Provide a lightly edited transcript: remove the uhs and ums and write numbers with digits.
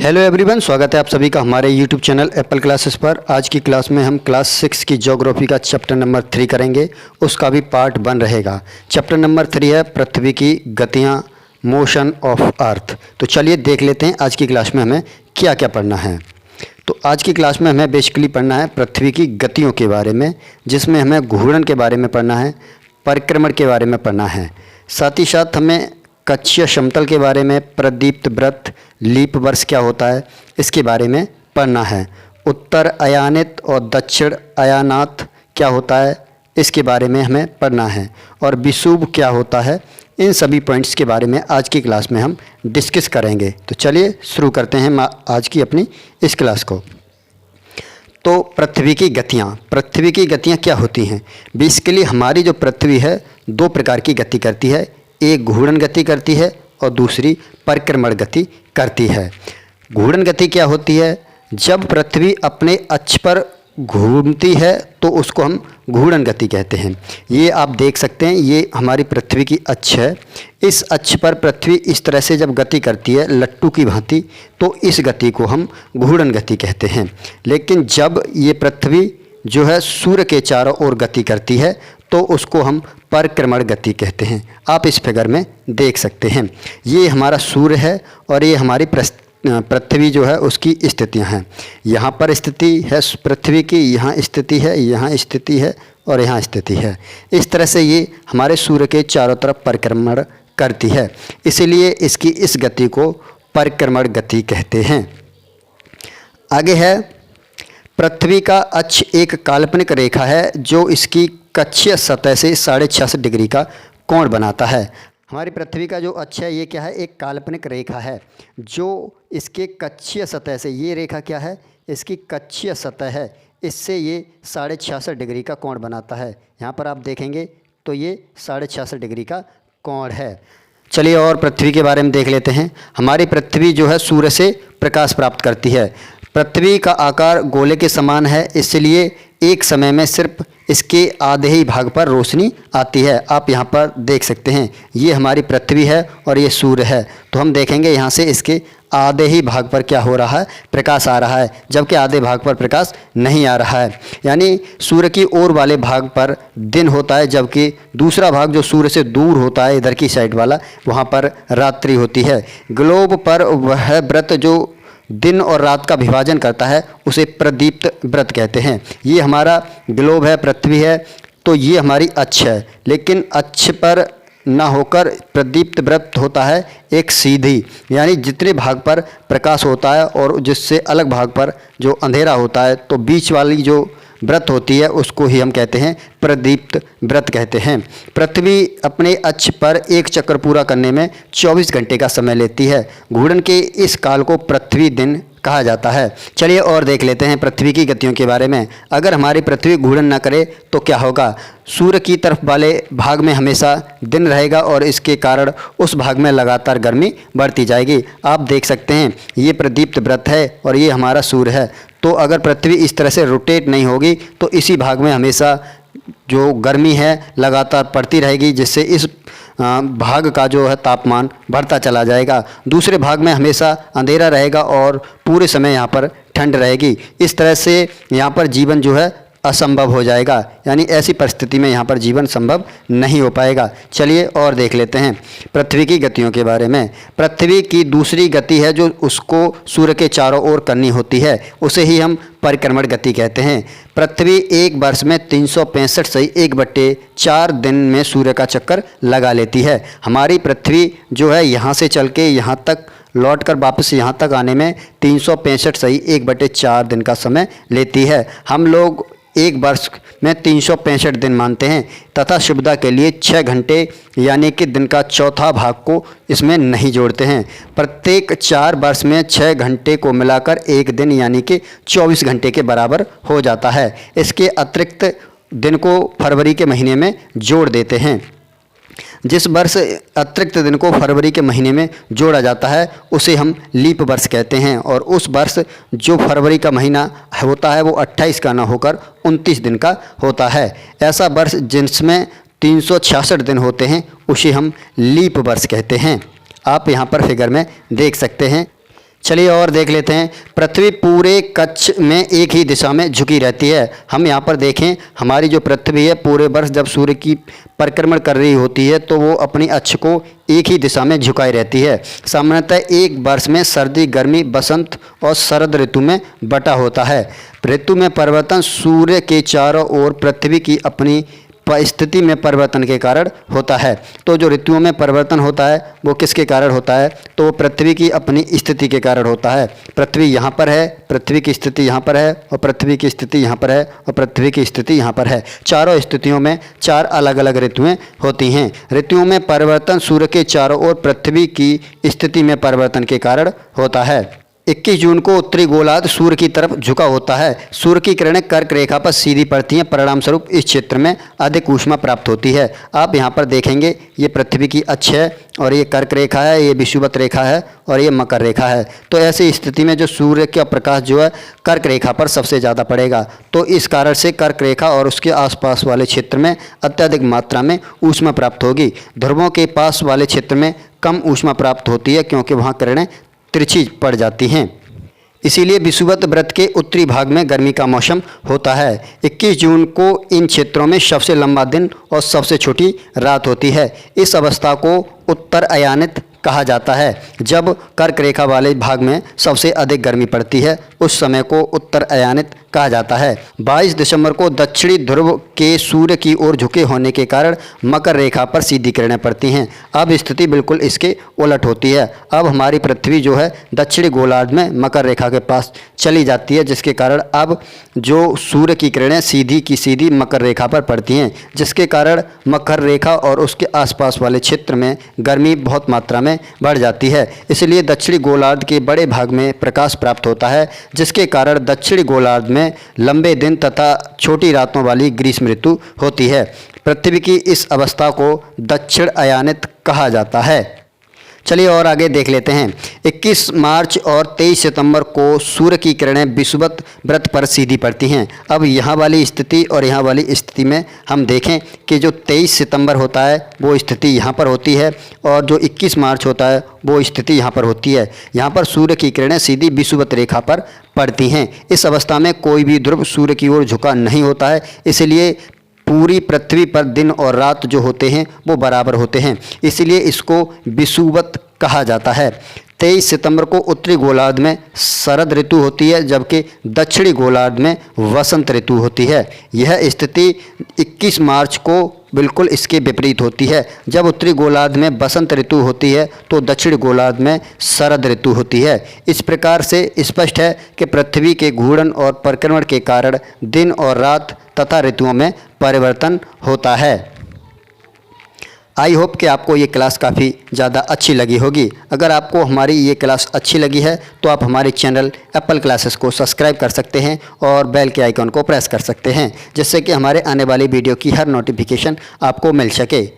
Hello everyone, स्वागत है आप सभी का हमारे यूट्यूब चैनल एप्पल क्लासेस पर। आज की क्लास में हम क्लास 6 की ज्योग्राफी का चैप्टर नंबर 3 करेंगे। उसका भी पार्ट 1 रहेगा। चैप्टर नंबर 3 है पृथ्वी की गतियाँ, मोशन ऑफ अर्थ। तो चलिए देख लेते हैं आज की क्लास में हमें क्या क्या पढ़ना है। तो आज की क्लास में हमें बेसिकली पढ़ना है पृथ्वी की गतियों के बारे में, जिसमें हमें घूर्णन के बारे में पढ़ना है, परिक्रमण के बारे में पढ़ना है, साथ ही साथ हमें कक्षीय समतल के बारे में, प्रदीप्त वृत्त, लीप वर्ष क्या होता है इसके बारे में पढ़ना है, उत्तर अयानित और दक्षिण अयानात क्या होता है इसके बारे में हमें पढ़ना है, और विषुव क्या होता है। इन सभी पॉइंट्स के बारे में आज की क्लास में हम डिस्कस करेंगे। तो चलिए शुरू करते हैं आज की अपनी इस क्लास को। तो पृथ्वी की गतियाँ क्या होती हैं। बेसिकली हमारी जो पृथ्वी है 2 प्रकार की गति करती है, एक घूर्णन गति करती है और दूसरी परिक्रमण गति करती है। घूर्णन गति क्या होती है, जब पृथ्वी अपने अक्ष पर घूमती है तो उसको हम घूर्णन गति कहते हैं। ये आप देख सकते हैं, ये हमारी पृथ्वी की अक्ष है। इस अक्ष पर पृथ्वी इस तरह से जब गति करती है लट्टू की भांति, तो इस गति को हम घूर्णन गति कहते हैं। लेकिन जब ये पृथ्वी जो है सूर्य के चारों ओर गति करती है तो उसको हम परिक्रमण गति कहते हैं। आप इस फिगर में देख सकते हैं, ये हमारा सूर्य है और ये हमारी पृथ्वी जो है उसकी स्थितियां हैं। यहाँ पर स्थिति है पृथ्वी की, यहाँ स्थिति है, यहाँ स्थिति है और यहाँ स्थिति है। इस तरह से ये हमारे सूर्य के चारों तरफ परिक्रमण करती है, इसीलिए इसकी इस गति को परिक्रमण गति कहते हैं। आगे है, पृथ्वी का अक्ष एक काल्पनिक रेखा है जो इसकी कक्षीय सतह से 66.5 डिग्री का कोण बनाता है। हमारी पृथ्वी का जो अक्ष है ये क्या है, एक काल्पनिक रेखा है जो इसके कक्षीय सतह से, ये रेखा क्या है, इसकी कक्षीय सतह है, इससे ये 66.5 डिग्री का कोण बनाता है। यहाँ पर आप देखेंगे तो ये 66.5 डिग्री का कोण है। चलिए और पृथ्वी के बारे में देख लेते हैं। हमारी पृथ्वी जो है सूर्य से प्रकाश प्राप्त करती है। पृथ्वी का आकार गोले के समान है, इसलिए एक समय में सिर्फ इसके आधे ही भाग पर रोशनी आती है। आप यहाँ पर देख सकते हैं, ये हमारी पृथ्वी है और ये सूर्य है। तो हम देखेंगे यहाँ से इसके आधे ही भाग पर क्या हो रहा है, प्रकाश आ रहा है, जबकि आधे भाग पर प्रकाश नहीं आ रहा है। यानी सूर्य की ओर वाले भाग पर दिन होता है, जबकि दूसरा भाग जो सूर्य से दूर होता है इधर की साइड वाला, वहाँ पर रात्रि होती है। ग्लोब पर वह वृत्त जो दिन और रात का विभाजन करता है उसे प्रदीप्त वृत्त कहते हैं। ये हमारा ग्लोब है, पृथ्वी है, तो ये हमारी अक्ष है। लेकिन अक्ष पर ना होकर प्रदीप्त वृत्त होता है एक सीधी, यानी जितने भाग पर प्रकाश होता है और जिससे अलग भाग पर जो अंधेरा होता है, तो बीच वाली जो वृत्त होती है उसको ही हम कहते हैं प्रदीप्त वृत्त कहते हैं। पृथ्वी अपने अक्ष पर एक चक्कर पूरा करने में 24 घंटे का समय लेती है। घूर्णन के इस काल को पृथ्वी दिन कहा जाता है। चलिए और देख लेते हैं पृथ्वी की गतियों के बारे में। अगर हमारी पृथ्वी घूर्णन न करे तो क्या होगा, सूर्य की तरफ वाले भाग में हमेशा दिन रहेगा और इसके कारण उस भाग में लगातार गर्मी बढ़ती जाएगी। आप देख सकते हैं ये प्रदीप्त वृत्त है और ये हमारा सूर्य है। तो अगर पृथ्वी इस तरह से रोटेट नहीं होगी तो इसी भाग में हमेशा जो गर्मी है लगातार पड़ती रहेगी, जिससे इस भाग का जो है तापमान बढ़ता चला जाएगा। दूसरे भाग में हमेशा अंधेरा रहेगा और पूरे समय यहाँ पर ठंड रहेगी। इस तरह से यहाँ पर जीवन जो है असंभव हो जाएगा, यानी ऐसी परिस्थिति में यहाँ पर जीवन संभव नहीं हो पाएगा। चलिए और देख लेते हैं पृथ्वी की गतियों के बारे में। पृथ्वी की दूसरी गति है जो उसको सूर्य के चारों ओर करनी होती है, उसे ही हम परिक्रमण गति कहते हैं। पृथ्वी एक वर्ष में 365/1/4 दिन में सूर्य का चक्कर लगा लेती है। हमारी पृथ्वी जो है यहाँ से चल के यहाँ तक लौट कर वापस यहाँ तक आने में 365/1/4 दिन का समय लेती है। हम लोग एक वर्ष में 365 दिन मानते हैं तथा सुविधा के लिए 6 घंटे यानी कि दिन का चौथा भाग को इसमें नहीं जोड़ते हैं। प्रत्येक 4 वर्ष में 6 घंटे को मिलाकर एक दिन यानी कि 24 घंटे के बराबर हो जाता है। इसके अतिरिक्त दिन को फरवरी के महीने में जोड़ देते हैं। जिस वर्ष अतिरिक्त दिन को फरवरी के महीने में जोड़ा जाता है उसे हम लीप वर्ष कहते हैं, और उस वर्ष जो फरवरी का महीना होता है वो 28 का ना होकर 29 दिन का होता है। ऐसा वर्ष जिसमें 366 दिन होते हैं उसे हम लीप वर्ष कहते हैं। आप यहाँ पर फिगर में देख सकते हैं चलिए और देख लेते हैं। पृथ्वी पूरे कक्ष में एक ही दिशा में झुकी रहती है। हम यहाँ पर देखें, हमारी जो पृथ्वी है पूरे वर्ष जब सूर्य की परिक्रमण कर रही होती है तो वो अपनी अक्ष को एक ही दिशा में झुकाई रहती है। सामान्यतः एक वर्ष में सर्दी, गर्मी, बसंत और शरद ऋतु में बटा होता है। ऋतु में परिवर्तन सूर्य के चारों ओर पृथ्वी की अपनी स्थिति में परिवर्तन के कारण होता है। तो जो ऋतुओं में परिवर्तन होता है वो किसके कारण होता है? तो वो पृथ्वी की अपनी स्थिति के कारण होता है। पृथ्वी यहाँ पर है, पृथ्वी की स्थिति यहाँ पर है, और पृथ्वी की स्थिति यहाँ पर है, और पृथ्वी की स्थिति यहाँ पर है। चारों स्थितियों में चार अलग अलग ऋतुएं होती हैं। ऋतुओं में परिवर्तन सूर्य के चारों ओर पृथ्वी की स्थिति में परिवर्तन के कारण होता है। 21 जून को उत्तरी गोलार्ध सूर्य की तरफ झुका होता है। सूर्य की किरणें कर्क रेखा पर सीधी पड़ती हैं, परिणाम स्वरूप इस क्षेत्र में अधिक ऊष्मा प्राप्त होती है। आप यहाँ पर देखेंगे, ये पृथ्वी की अक्ष है और ये कर्क रेखा है, ये विषुवत रेखा है और ये मकर रेखा है। तो ऐसी स्थिति में जो सूर्य का प्रकाश जो है कर्क रेखा पर सबसे ज़्यादा पड़ेगा। तो इस कारण से कर्क रेखा और उसके आसपास वाले क्षेत्र में अत्यधिक मात्रा में ऊष्मा प्राप्त होगी। ध्रुवों के पास वाले क्षेत्र में कम ऊष्मा प्राप्त होती है क्योंकि वहाँ किरणें तिरछी पड़ जाती हैं। इसीलिए विषुवत वृत्त के उत्तरी भाग में गर्मी का मौसम होता है। 21 जून को इन क्षेत्रों में सबसे लंबा दिन और सबसे छोटी रात होती है। इस अवस्था को उत्तर अयानित कहा जाता है। जब कर्क रेखा वाले भाग में सबसे अधिक गर्मी पड़ती है उस समय को उत्तर अयानित कहा जाता है। 22 दिसंबर को दक्षिणी ध्रुव के सूर्य की ओर झुके होने के कारण मकर रेखा पर सीधी किरणें पड़ती हैं। अब स्थिति बिल्कुल इसके उलट होती है। अब हमारी पृथ्वी जो है दक्षिणी गोलार्ध में मकर रेखा के पास चली जाती है, जिसके कारण अब जो सूर्य की किरणें सीधी की सीधी मकर रेखा पर पड़ती हैं, जिसके कारण मकर रेखा और उसके आसपास वाले क्षेत्र में गर्मी बहुत मात्रा में बढ़ जाती है। इसलिए दक्षिणी गोलार्ध के बड़े भाग में प्रकाश प्राप्त होता है, जिसके कारण दक्षिणी गोलार्ध में लंबे दिन तथा छोटी रातों वाली ग्रीष्म ऋतु होती है। पृथ्वी की इस अवस्था को दक्षिण अयानित कहा जाता है। चलिए और आगे देख लेते हैं। 21 मार्च और 23 सितंबर को सूर्य की किरणें विषुवत वृत्त पर सीधी पड़ती हैं। अब यहाँ वाली स्थिति और यहाँ वाली स्थिति में हम देखें कि जो 23 सितंबर होता है वो स्थिति यहाँ पर होती है और जो 21 मार्च होता है वो स्थिति यहाँ पर होती है। यहाँ पर सूर्य की किरणें सीधी विषुवत रेखा पर पड़ती हैं। इस अवस्था में कोई भी ध्रुव सूर्य की ओर झुका नहीं होता है, इसलिए पूरी पृथ्वी पर दिन और रात जो होते हैं वो बराबर होते हैं, इसलिए इसको विषुवत कहा जाता है। 23 सितंबर को उत्तरी गोलार्ध में शरद ऋतु होती है, जबकि दक्षिणी गोलार्ध में वसंत ऋतु होती है। यह स्थिति 21 मार्च को बिल्कुल इसके विपरीत होती है। जब उत्तरी गोलार्ध में बसंत ऋतु होती है तो दक्षिण गोलार्ध में शरद ऋतु होती है। इस प्रकार से स्पष्ट है कि पृथ्वी के घूर्णन और परिक्रमण के कारण दिन और रात तथा ऋतुओं में परिवर्तन होता है। आई होप कि आपको ये क्लास काफ़ी ज़्यादा अच्छी लगी होगी। अगर आपको हमारी ये क्लास अच्छी लगी है तो आप हमारे चैनल एप्पल क्लासेस को सब्सक्राइब कर सकते हैं और बेल के आइकन को प्रेस कर सकते हैं, जिससे कि हमारे आने वाली वीडियो की हर नोटिफिकेशन आपको मिल सके।